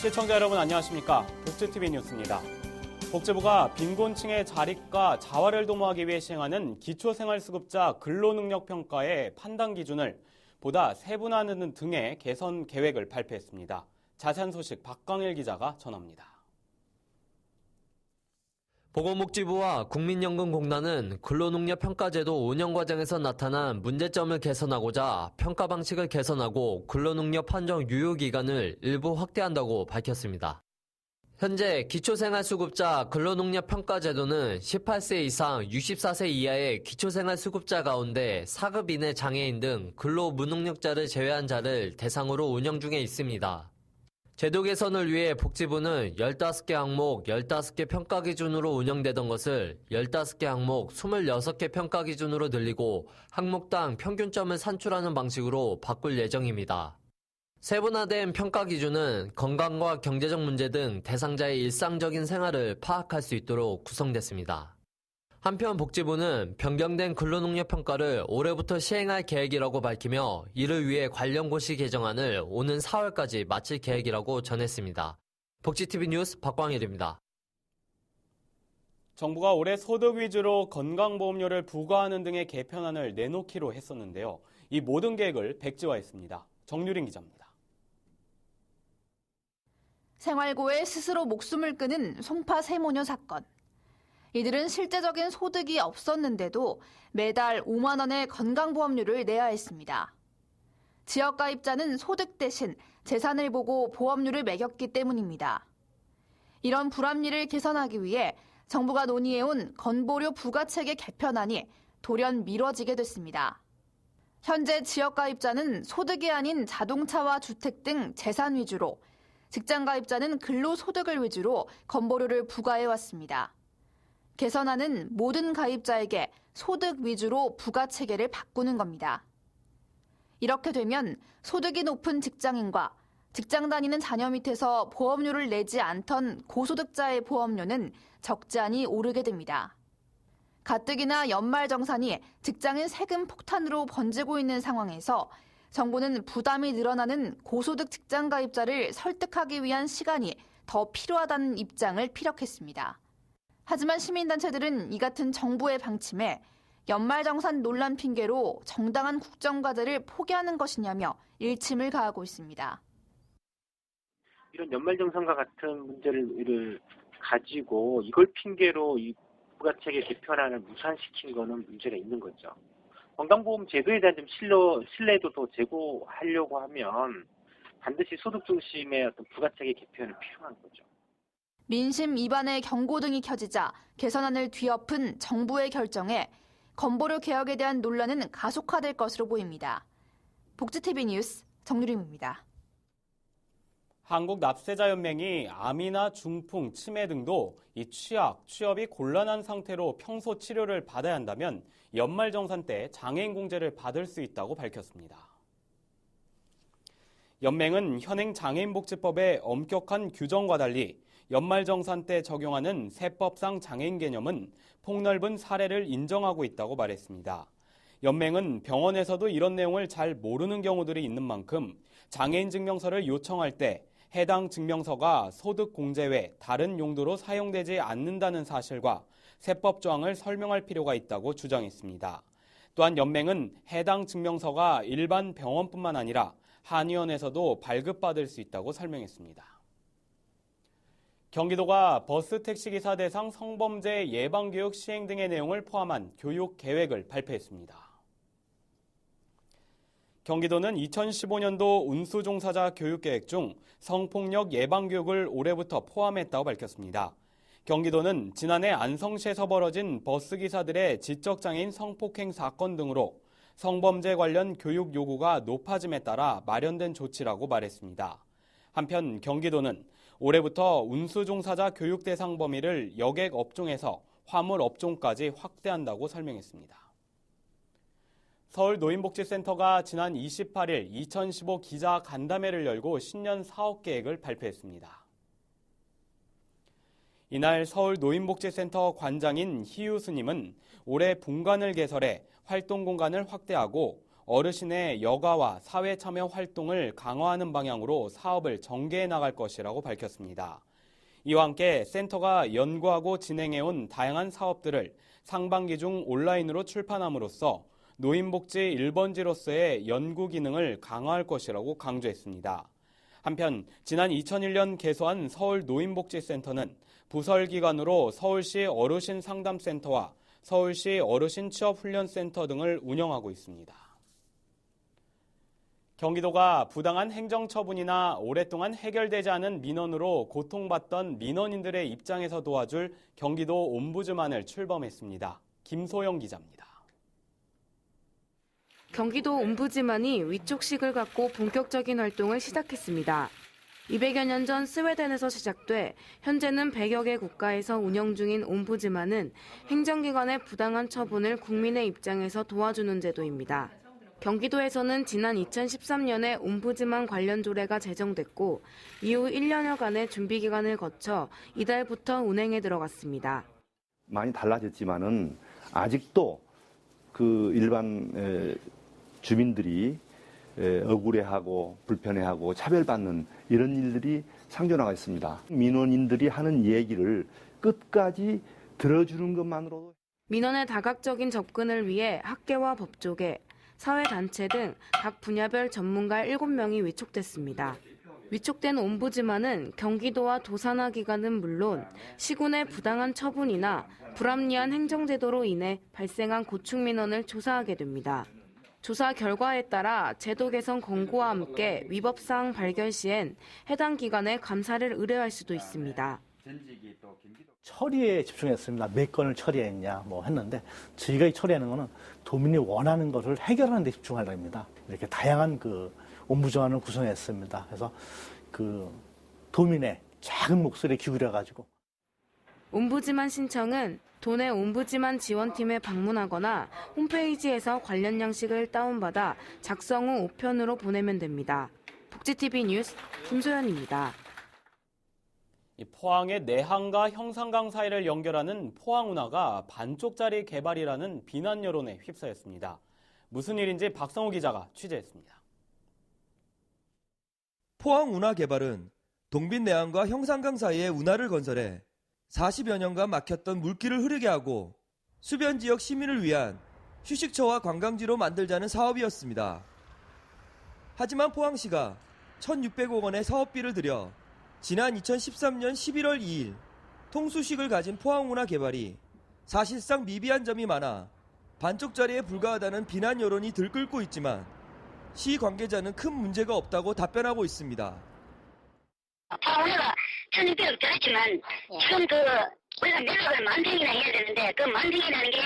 시청자 여러분 안녕하십니까? 복지TV 뉴스입니다. 복지부가 빈곤층의 자립과 자활을 도모하기 위해 시행하는 기초생활수급자 근로능력평가의 판단 기준을 보다 세분화하는 등의 개선 계획을 발표했습니다. 자세한 소식 박광일 기자가 전합니다. 보건복지부와 국민연금공단은 근로능력평가제도 운영 과정에서 나타난 문제점을 개선하고자 평가 방식을 개선하고 근로능력 판정 유효기간을 일부 확대한다고 밝혔습니다. 현재 기초생활수급자 근로능력평가제도는 18세 이상 64세 이하의 기초생활수급자 가운데 4급 이내 장애인 등 근로무능력자를 제외한 자를 대상으로 운영 중에 있습니다. 제도 개선을 위해 복지부는 15개 항목 15개 평가 기준으로 운영되던 것을 15개 항목 26개 평가 기준으로 늘리고 항목당 평균점을 산출하는 방식으로 바꿀 예정입니다. 세분화된 평가 기준은 건강과 경제적 문제 등 대상자의 일상적인 생활을 파악할 수 있도록 구성됐습니다. 한편 복지부는 변경된 근로능력 평가를 올해부터 시행할 계획이라고 밝히며 이를 위해 관련 고시 개정안을 오는 4월까지 마칠 계획이라고 전했습니다. 복지TV 뉴스 박광일입니다. 정부가 올해 소득 위주로 건강보험료를 부과하는 등의 개편안을 내놓기로 했었는데요. 이 모든 계획을 백지화했습니다. 정유린 기자입니다. 생활고에 스스로 목숨을 끊은 송파 세모녀 사건. 이들은 실제적인 소득이 없었는데도 매달 5만 원의 건강보험료를 내야 했습니다. 지역가입자는 소득 대신 재산을 보고 보험료를 매겼기 때문입니다. 이런 불합리를 개선하기 위해 정부가 논의해온 건보료 부과체계 개편안이 돌연 미뤄지게 됐습니다. 현재 지역가입자는 소득이 아닌 자동차와 주택 등 재산 위주로, 직장가입자는 근로소득을 위주로 건보료를 부과해왔습니다. 개선안은 모든 가입자에게 소득 위주로 부과체계를 바꾸는 겁니다. 이렇게 되면 소득이 높은 직장인과 직장 다니는 자녀 밑에서 보험료를 내지 않던 고소득자의 보험료는 적지 않이 오르게 됩니다. 가뜩이나 연말정산이 직장인 세금 폭탄으로 번지고 있는 상황에서 정부는 부담이 늘어나는 고소득 직장 가입자를 설득하기 위한 시간이 더 필요하다는 입장을 피력했습니다. 하지만 시민단체들은 이 같은 정부의 방침에 연말정산 논란 핑계로 정당한 국정과제를 포기하는 것이냐며 일침을 가하고 있습니다. 이런 연말정산과 같은 문제를 가지고 이걸 핑계로 이 부가체계 개편안을 무산시킨 거는 문제가 있는 거죠. 건강보험 제도에 대한 좀 신뢰도도 제고하려고 하면 반드시 소득 중심의 어떤 부가체계 개편이 필요한 거죠. 민심 위반의 경고등이 켜지자 개선안을 뒤엎은 정부의 결정에 건보료 개혁에 대한 논란은 가속화될 것으로 보입니다. 복지TV 뉴스 정유림입니다. 한국납세자연맹이 암이나 중풍, 치매 등도 이 취업이 곤란한 상태로 평소 치료를 받아야 한다면 연말정산 때 장애인 공제를 받을 수 있다고 밝혔습니다. 연맹은 현행 장애인복지법의 엄격한 규정과 달리 연말정산 때 적용하는 세법상 장애인 개념은 폭넓은 사례를 인정하고 있다고 말했습니다. 연맹은 병원에서도 이런 내용을 잘 모르는 경우들이 있는 만큼 장애인 증명서를 요청할 때 해당 증명서가 소득 공제 외 다른 용도로 사용되지 않는다는 사실과 세법 조항을 설명할 필요가 있다고 주장했습니다. 또한 연맹은 해당 증명서가 일반 병원뿐만 아니라 한의원에서도 발급받을 수 있다고 설명했습니다. 경기도가 버스 택시기사 대상 성범죄 예방교육 시행 등의 내용을 포함한 교육 계획을 발표했습니다. 경기도는 2015년도 운수종사자 교육계획 중 성폭력 예방교육을 올해부터 포함했다고 밝혔습니다. 경기도는 지난해 안성시에서 벌어진 버스기사들의 지적장애인 성폭행 사건 등으로 성범죄 관련 교육 요구가 높아짐에 따라 마련된 조치라고 말했습니다. 한편 경기도는 올해부터 운수종사자 교육 대상 범위를 여객 업종에서 화물 업종까지 확대한다고 설명했습니다. 서울노인복지센터가 지난 28일 2015 기자 간담회를 열고 신년 사업 계획을 발표했습니다. 이날 서울노인복지센터 관장인 희유 스님은 올해 본관을 개설해 활동 공간을 확대하고 어르신의 여가와 사회 참여 활동을 강화하는 방향으로 사업을 전개해 나갈 것이라고 밝혔습니다. 이와 함께 센터가 연구하고 진행해온 다양한 사업들을 상반기 중 온라인으로 출판함으로써 노인복지 1번지로서의 연구 기능을 강화할 것이라고 강조했습니다. 한편 지난 2001년 개소한 서울 노인복지센터는 부설기관으로 서울시 어르신 상담센터와 서울시 어르신 취업훈련센터 등을 운영하고 있습니다. 경기도가 부당한 행정처분이나 오랫동안 해결되지 않은 민원으로 고통받던 민원인들의 입장에서 도와줄 경기도 옴부즈만을 출범했습니다. 김소영 기자입니다. 경기도 옴부즈만이 위촉식을 갖고 본격적인 활동을 시작했습니다. 200여 년 전 스웨덴에서 시작돼 현재는 100여 개 국가에서 운영 중인 옴부즈만은 행정기관의 부당한 처분을 국민의 입장에서 도와주는 제도입니다. 경기도에서는 지난 2013년에 옴부즈만 관련 조례가 제정됐고 이후 1년여간의 준비 기간을 거쳐 이달부터 운행에 들어갔습니다. 많이 달라졌지만은 아직도 그 일반 주민들이 억울해하고 불편해하고 차별받는 이런 일들이 상존하고 있습니다. 민원인들이 하는 얘기를 끝까지 들어주는 것만으로도 민원의 다각적인 접근을 위해 학계와 법조계, 사회단체 등 각 분야별 전문가 7명이 위촉됐습니다. 위촉된 옴부즈만은 경기도와 도산하 기관은 물론 시군의 부당한 처분이나 불합리한 행정제도로 인해 발생한 고충 민원을 조사하게 됩니다. 조사 결과에 따라 제도 개선 권고와 함께 위법사항 발견 시엔 해당 기관에 감사를 의뢰할 수도 있습니다. 처리에 집중했습니다. 몇 건을 처리했냐 했는데 저희가 처리하는 거는 도민이 원하는 것을 해결하는 데 집중하려 합니다. 이렇게 다양한 그 옴부즈만을 구성했습니다. 그래서 그 도민의 작은 목소리에 기울여가지고 옴부즈만 신청은 도내 옴부즈만 지원팀에 방문하거나 홈페이지에서 관련 양식을 다운받아 작성 후 우편으로 보내면 됩니다. 복지TV 뉴스 김소연입니다. 포항의 내항과 형산강 사이를 연결하는 포항운하가 반쪽짜리 개발이라는 비난 여론에 휩싸였습니다. 무슨 일인지 박성호 기자가 취재했습니다. 포항운하 개발은 동빈 내항과 형산강 사이에 운하를 건설해 40여 년간 막혔던 물길을 흐르게 하고 수변 지역 시민을 위한 휴식처와 관광지로 만들자는 사업이었습니다. 하지만 포항시가 1,600억 원의 사업비를 들여 지난 2013년 11월 2일 통수식을 가진 포항운하 개발이 사실상 미비한 점이 많아 반쪽짜리에 불과하다는 비난 여론이 들끓고 있지만 시 관계자는 큰 문제가 없다고 답변하고 있습니다. 포항운하가 1,600억 들었지만 지금 우리가 매각을 만등이나 해야 되는데 그 만등이라는 게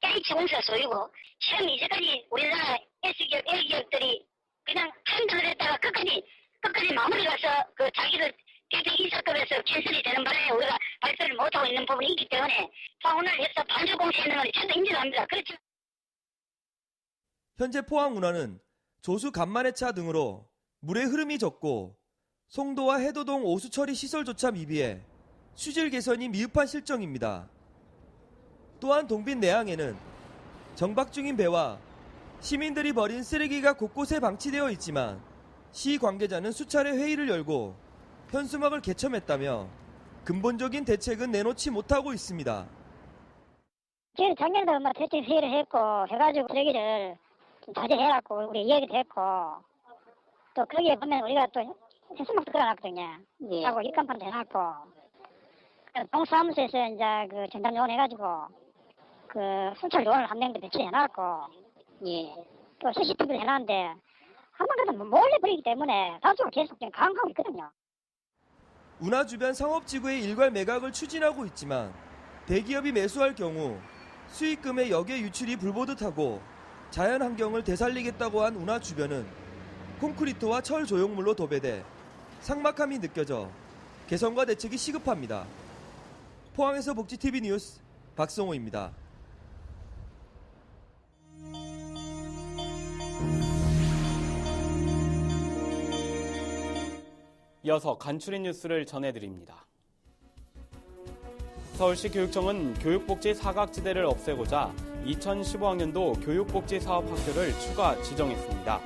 H공사 소유고 지금 이제까지 우리나라 S기업, A기업들이 그냥 한전을 했다가 끝까지 마무리 가서 그 자기들 대대이사급에서 캔슬이 되는 바람에 우리가 발표를 못하고 있는 부분이 있기 때문에 포항운하를 해서 반주공사 있는 걸 저도 인정합니다. 그렇죠. 현재 포항운하는 조수 간만해차 등으로 물의 흐름이 적고 송도와 해도동 오수처리 시설조차 미비해 수질 개선이 미흡한 실정입니다. 또한 동빈 내항에는 정박 중인 배와 시민들이 버린 쓰레기가 곳곳에 방치되어 있지만 시 관계자는 수차례 회의를 열고 현수막을 개첨했다며 근본적인 대책은 내놓지 못하고 있습니다. 저희는 작년에도 대책 회의를 했고 해가지고 쓰레기를 좀 자제해갖고 우리 이야기도 했고 또 거기에 보면 우리가 또 현수막도 그려놨거든요. 하고 입간판도 해놨고 동사무소에서 이제 그 전담 요원 해가지고 그 순찰 요원을 한 명도 배치해놨고 또 CCTV도 해놨는데 한번 그래도 몰래 버리기 때문에 단속을 계속 강화하고 있거든요. 운하 주변 상업지구의 일괄 매각을 추진하고 있지만 대기업이 매수할 경우 수익금의 역외 유출이 불보듯하고 자연환경을 되살리겠다고 한 운하 주변은 콘크리트와 철 조형물로 도배돼 삭막함이 느껴져 개선과 대책이 시급합니다. 포항에서 복지TV 뉴스 박성호입니다. 이어서 간추린 뉴스를 전해드립니다. 서울시 교육청은 교육복지 사각지대를 없애고자 2015학년도 교육복지사업학교를 추가 지정했습니다.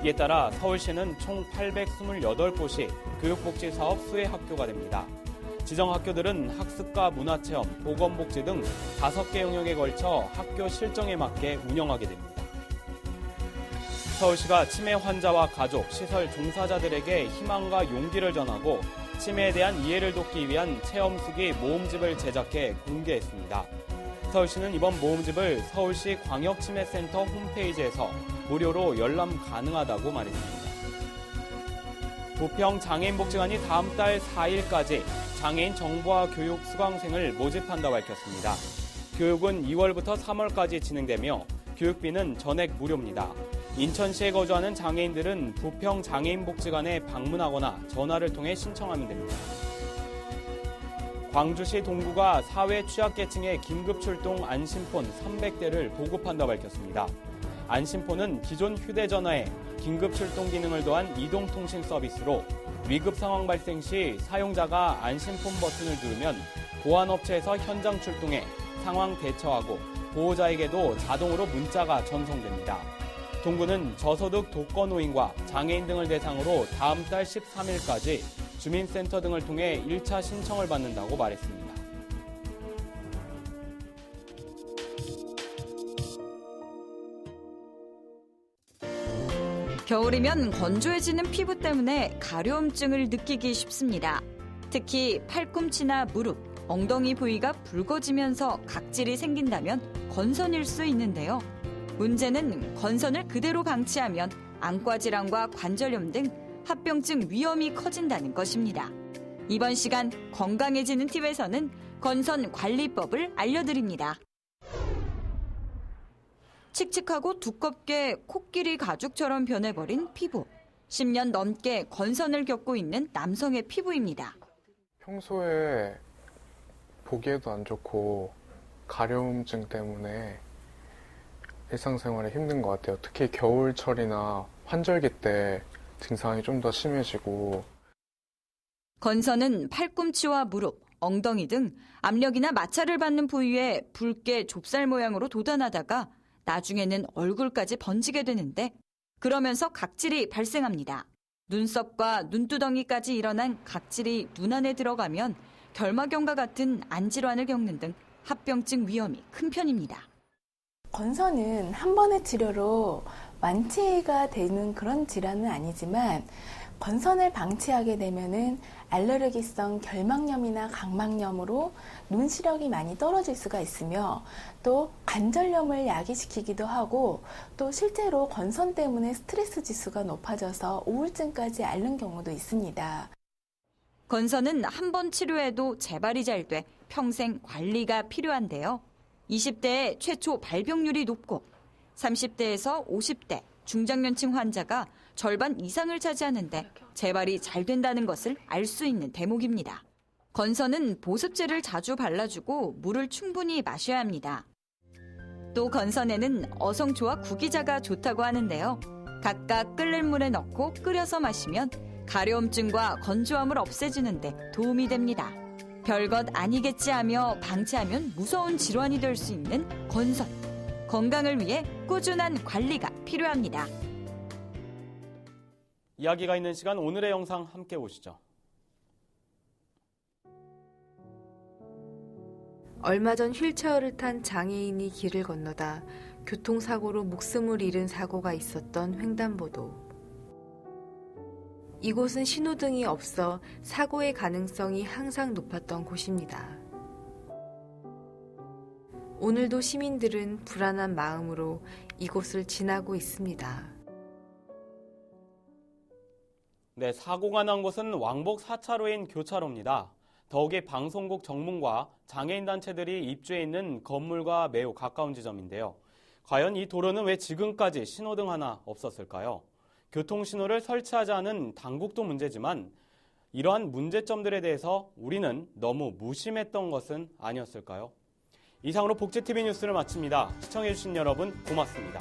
이에 따라 서울시는 총 828곳이 교육복지사업 수혜학교가 됩니다. 지정 학교들은 학습과 문화체험, 보건복지 등 5개 영역에 걸쳐 학교 실정에 맞게 운영하게 됩니다. 서울시가 치매 환자와 가족, 시설 종사자들에게 희망과 용기를 전하고 치매에 대한 이해를 돕기 위한 체험수기 모음집을 제작해 공개했습니다. 서울시는 이번 모음집을 서울시 광역치매센터 홈페이지에서 무료로 열람 가능하다고 말했습니다. 부평장애인복지관이 다음 달 4일까지 장애인 정보화 교육 수강생을 모집한다고 밝혔습니다. 교육은 2월부터 3월까지 진행되며 교육비는 전액 무료입니다. 인천시에 거주하는 장애인들은 부평장애인복지관에 방문하거나 전화를 통해 신청하면 됩니다. 광주시 동구가 사회 취약계층의 긴급출동 안심폰 300대를 보급한다고 밝혔습니다. 안심폰은 기존 휴대전화에 긴급출동 기능을 더한 이동통신 서비스로 위급 상황 발생 시 사용자가 안심폰 버튼을 누르면 보안업체에서 현장 출동해 상황 대처하고 보호자에게도 자동으로 문자가 전송됩니다. 동구는 저소득 독거노인과 장애인 등을 대상으로 다음 달 13일까지 주민센터 등을 통해 1차 신청을 받는다고 말했습니다. 겨울이면 건조해지는 피부 때문에 가려움증을 느끼기 쉽습니다. 특히 팔꿈치나 무릎, 엉덩이 부위가 붉어지면서 각질이 생긴다면 건선일 수 있는데요. 문제는 건선을 그대로 방치하면 안과 질환과 관절염 등 합병증 위험이 커진다는 것입니다. 이번 시간 건강해지는 팁에서는 건선 관리법을 알려드립니다. 칙칙하고 두껍게 코끼리 가죽처럼 변해버린 피부. 10년 넘게 건선을 겪고 있는 남성의 피부입니다. 평소에 보기에도 안 좋고 가려움증 때문에 일상생활에 힘든 것 같아요. 특히 겨울철이나 환절기 때 증상이 좀 더 심해지고. 건선은 팔꿈치와 무릎, 엉덩이 등 압력이나 마찰을 받는 부위에 붉게 좁쌀 모양으로 돋아나다가 나중에는 얼굴까지 번지게 되는데 그러면서 각질이 발생합니다. 눈썹과 눈두덩이까지 일어난 각질이 눈 안에 들어가면 결막염과 같은 안질환을 겪는 등 합병증 위험이 큰 편입니다. 건선은 한 번의 치료로 완치가 되는 그런 질환은 아니지만 건선을 방치하게 되면은 알레르기성 결막염이나 각막염으로 눈 시력이 많이 떨어질 수가 있으며 또 관절염을 야기시키기도 하고 또 실제로 건선 때문에 스트레스 지수가 높아져서 우울증까지 앓는 경우도 있습니다. 건선은 한 번 치료해도 재발이 잘 돼 평생 관리가 필요한데요. 20대에 최초 발병률이 높고 30대에서 50대 중장년층 환자가 절반 이상을 차지하는데 재발이 잘 된다는 것을 알 수 있는 대목입니다. 건선은 보습제를 자주 발라주고 물을 충분히 마셔야 합니다. 또 건선에는 어성초와 구기자가 좋다고 하는데요. 각각 끓는 물에 넣고 끓여서 마시면 가려움증과 건조함을 없애주는 데 도움이 됩니다. 별것 아니겠지 하며 방치하면 무서운 질환이 될 수 있는 건선. 건강을 위해 꾸준한 관리가 필요합니다. 이야기가 있는 시간 오늘의 영상 함께 보시죠. 얼마 전 휠체어를 탄 장애인이 길을 건너다 교통사고로 목숨을 잃은 사고가 있었던 횡단보도. 이곳은 신호등이 없어 사고의 가능성이 항상 높았던 곳입니다. 오늘도 시민들은 불안한 마음으로 이곳을 지나고 있습니다. 네, 사고가 난 곳은 왕복 4차로인 교차로입니다. 더욱이 방송국 정문과 장애인 단체들이 입주해 있는 건물과 매우 가까운 지점인데요. 과연 이 도로는 왜 지금까지 신호등 하나 없었을까요? 교통신호를 설치하지 않은 당국도 문제지만 이러한 문제점들에 대해서 우리는 너무 무심했던 것은 아니었을까요? 이상으로 복지TV 뉴스를 마칩니다. 시청해주신 여러분 고맙습니다.